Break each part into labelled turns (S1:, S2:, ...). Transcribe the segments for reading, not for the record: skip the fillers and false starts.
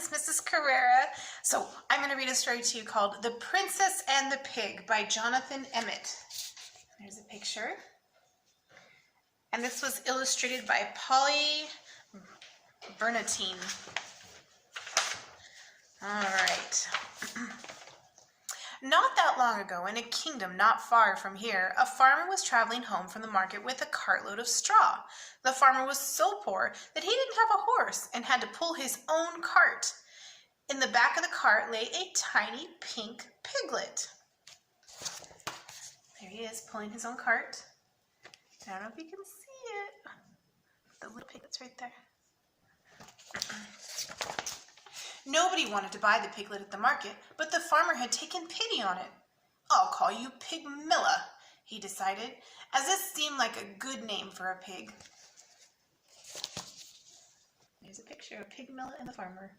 S1: is Mrs. Carrera. So I'm going to read a story to you called The Princess and the Pig by Jonathan Emmett. There's a picture. And this was illustrated by Polly Bernatine. All right. Not that long ago, in a kingdom not far from here, a farmer was traveling home from the market with a cartload of straw. The farmer was so poor that he didn't have a horse and had to pull his own cart. In the back of the cart lay a tiny pink piglet. There he is, pulling his own cart. I don't know if you can see it. The little piglet's right there. Nobody wanted to buy the piglet at the market, but the farmer had taken pity on it. "I'll call you Pigmilla," he decided, as this seemed like a good name for a pig. There's a picture of Pigmilla and the farmer.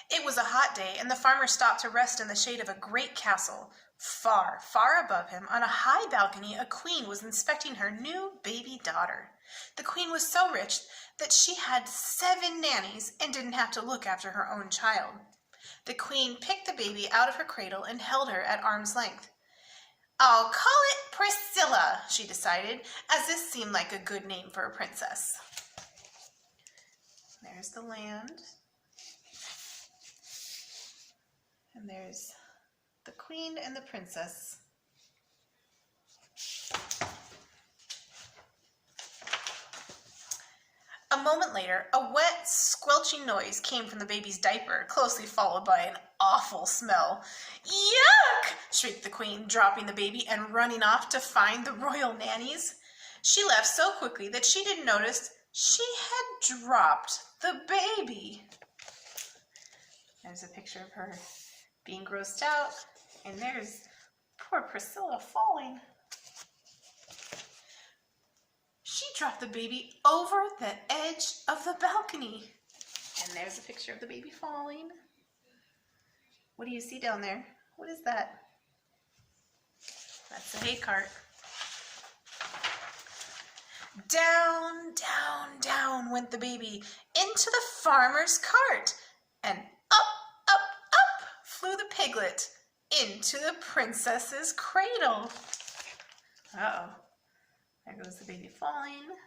S1: It was a hot day, and the farmer stopped to rest in the shade of a great castle. Far, far above him, on a high balcony, a queen was inspecting her new baby daughter. The queen was so rich that she had 7 nannies and didn't have to look after her own child. The queen picked the baby out of her cradle and held her at arm's length. "I'll call it Priscilla," she decided, as this seemed like a good name for a princess. There's the land. And there's the queen and the princess. A moment later, a wet, squelching noise came from the baby's diaper, closely followed by an awful smell. "Yuck!" shrieked the queen, dropping the baby and running off to find the royal nannies. She left so quickly that she didn't notice she had dropped the baby. There's a picture of her being grossed out, and there's poor Priscilla falling. She dropped the baby over the edge of the balcony. And there's a picture of the baby falling. What do you see down there? What is that? That's the hay cart. Down, down, down went the baby into the farmer's cart, and up flew the piglet into the princess's cradle. Uh-oh. There goes the baby falling.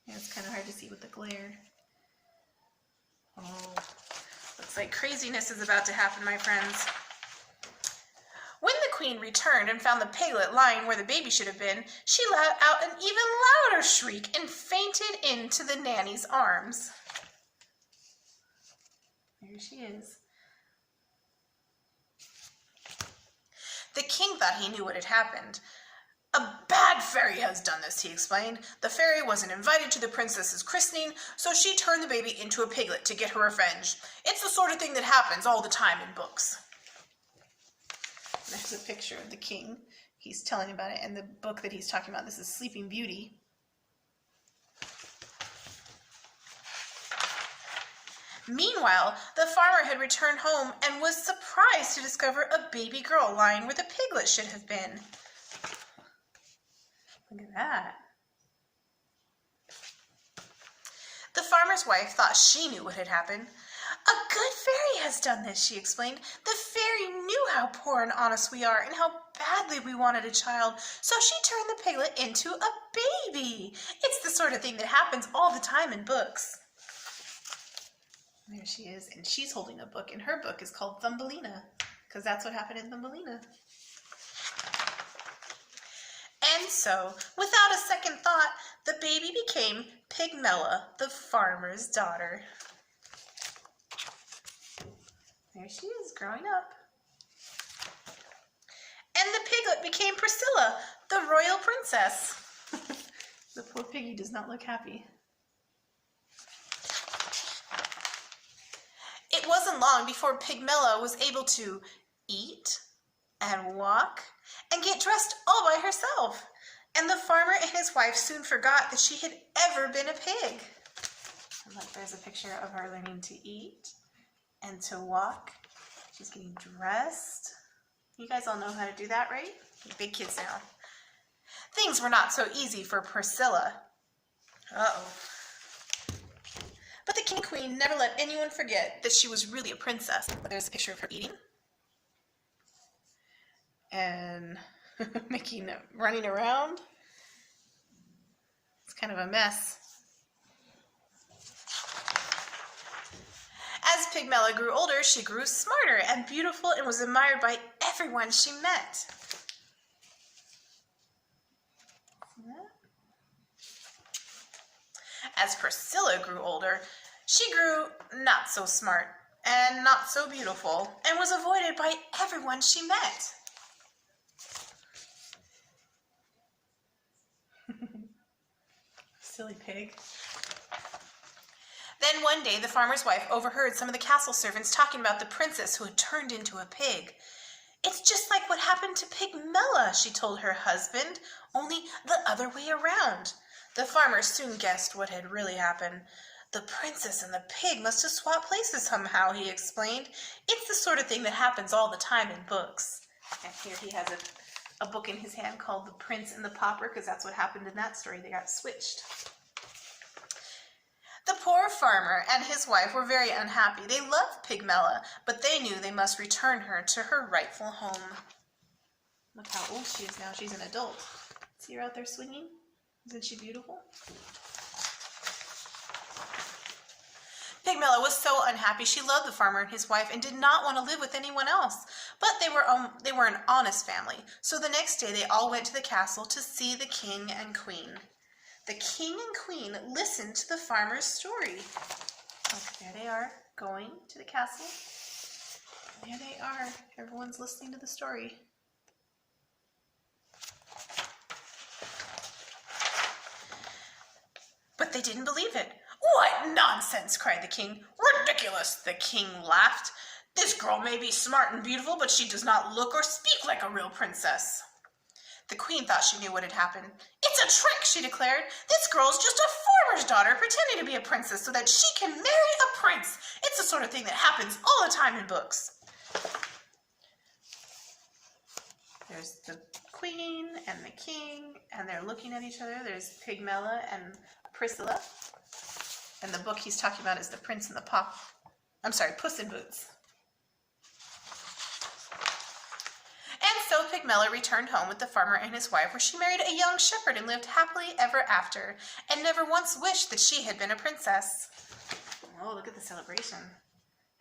S1: Yeah, it's kind of hard to see with the glare. Oh, looks like craziness is about to happen, my friends. When the queen returned and found the piglet lying where the baby should have been, she let out an even louder shriek and fainted into the nanny's arms. There she is. The king thought he knew what had happened. "A bad fairy has done this," he explained. "The fairy wasn't invited to the princess's christening, so she turned the baby into a piglet to get her revenge. It's the sort of thing that happens all the time in books." There's a picture of the king. He's telling about it, and the book that he's talking about, this is Sleeping Beauty. Meanwhile, the farmer had returned home and was surprised to discover a baby girl lying where the piglet should have been. Look at that. The farmer's wife thought she knew what had happened. "A good fairy has done this," she explained. "The fairy knew how poor and honest we are and how badly we wanted a child, so she turned the piglet into a baby. It's the sort of thing that happens all the time in books." There she is, and she's holding a book, and her book is called Thumbelina, because that's what happened in Thumbelina. And so, without a second thought, the baby became Pigmella, the farmer's daughter. There she is, growing up. And the piglet became Priscilla, the royal princess. The poor piggy does not look happy. It wasn't long before Pigmella was able to eat and walk and get dressed all by herself. And the farmer and his wife soon forgot that she had ever been a pig. And look, there's a picture of her learning to eat and to walk. She's getting dressed. You guys all know how to do that, right? You're big kids now. Things were not so easy for Priscilla. Uh-oh. But the king and queen never let anyone forget that she was really a princess. There's a picture of her eating. And running around. It's kind of a mess. As Pigmella grew older, she grew smarter and beautiful and was admired by everyone she met. As Priscilla grew older, she grew not so smart and not so beautiful and was avoided by everyone she met. Silly pig. Then one day the farmer's wife overheard some of the castle servants talking about the princess who had turned into a pig. "It's just like what happened to Pigmella," she told her husband, "only the other way around." The farmer soon guessed what had really happened. "The princess and the pig must have swapped places somehow," he explained. "It's the sort of thing that happens all the time in books." And here he has a book in his hand called The Prince and the Pauper, because that's what happened in that story. They got switched. The poor farmer and his wife were very unhappy. They loved Pigmella, but they knew they must return her to her rightful home. Look how old she is now. She's an adult. See her out there swinging? Isn't she beautiful? Pigmella was so unhappy. She loved the farmer and his wife and did not want to live with anyone else. But they were an honest family. So the next day they all went to the castle to see the king and queen. The king and queen listened to the farmer's story. Look, there they are, going to the castle. There they are. Everyone's listening to the story. But they didn't believe it. "What nonsense!" cried the king. "Ridiculous!" The king laughed. "This girl may be smart and beautiful, but she does not look or speak like a real princess." The queen thought she knew what had happened. "It's a trick," she declared. "This girl's just a farmer's daughter pretending to be a princess so that she can marry a prince. It's the sort of thing that happens all the time in books." There's the queen and the king, and they're looking at each other. There's Pigmella and Priscilla. And the book he's talking about is The Prince and the Pauper. Puss in Boots. And so Pigmella returned home with the farmer and his wife, where she married a young shepherd and lived happily ever after, and never once wished that she had been a princess. Oh, look at the celebration.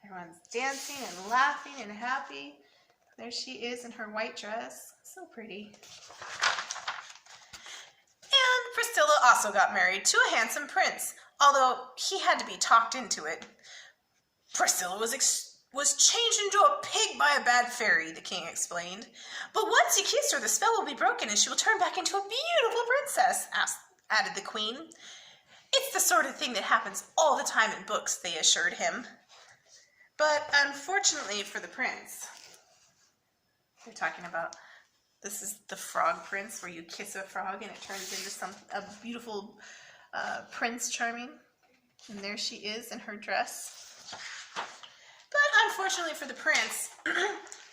S1: Everyone's dancing and laughing and happy. There she is in her white dress. So pretty. And Priscilla also got married to a handsome prince, although he had to be talked into it. Priscilla was changed into a pig by a bad fairy, the king explained. "But once you kiss her, the spell will be broken and she will turn back into a beautiful princess," added the queen. "It's the sort of thing that happens all the time in books," they assured him. But unfortunately for the prince, they're talking about, this is the Frog Prince, where you kiss a frog and it turns into a beautiful Prince Charming. And there she is in her dress. But unfortunately for the prince,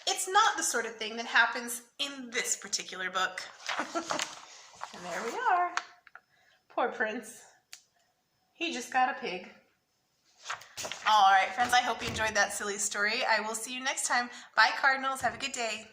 S1: it's not the sort of thing that happens in this particular book. And there we are. Poor prince. He just got a pig. All right, friends, I hope you enjoyed that silly story. I will see you next time. Bye, Cardinals. Have a good day.